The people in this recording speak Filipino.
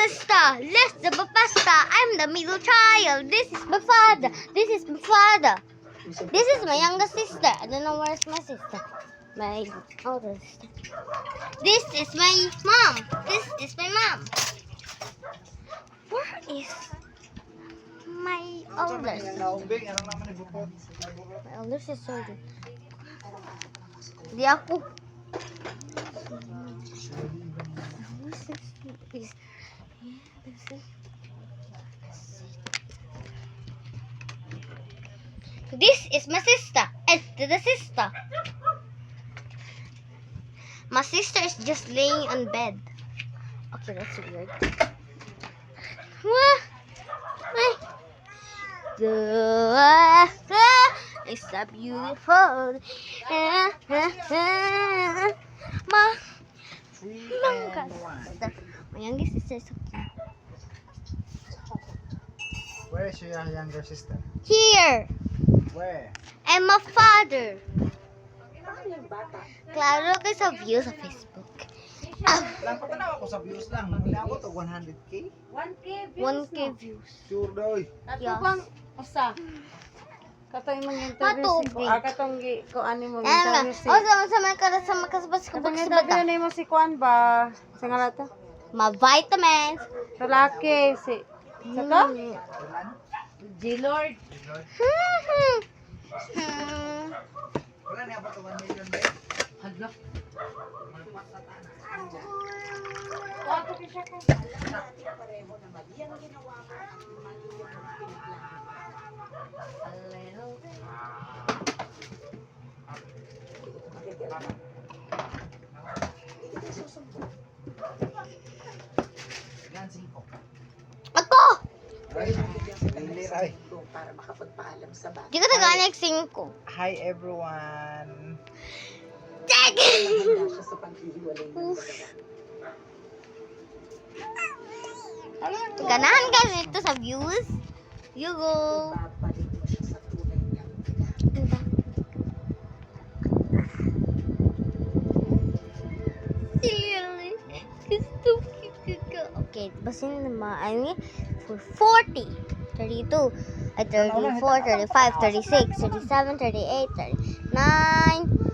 sister. Let's the pasta. I'm the middle child. This is my father. This is my father. This is my younger sister. I don't know where's my sister. My older sister. This is my mom. This is my mom. Where is my older sister? My older sister. Di ako. This is my sister. And the sister. My sister is just laying on bed. Okay, that's weird. It's so beautiful. My youngest sister is so cute. Where is your younger sister? Here. Where? And my father. Klaro kayo sa views sa Facebook. Lang patanaw ako sa views lang. Nangilabot o 100k? 1K views. Sure doy. Yes. Usa. Katong imong interview Matubig. katong ko ani mo Ano interview si. sa mga karat sa makasabas ko Katong sa interview bata. nimo si Kwan ba? Sa ngala to? Ma vitamins. Lalaki si sa to? G-Lord. Wala niya ba ito 1 million ba? Hadlok. Yan 5. Ako! Ay, dili ay. Para makapagpaalam sa bata. Di ko naganik 5. Hi everyone. Handa siya sa paghihiwalay ng dalawa. Ganahan ka dito sa views. You go. Babalik mo siya sa tunay niyang Silly. It's so cute. Okay, basin naman. I mean, for 40, 32, 34, 35, 36, 37, 38, 39,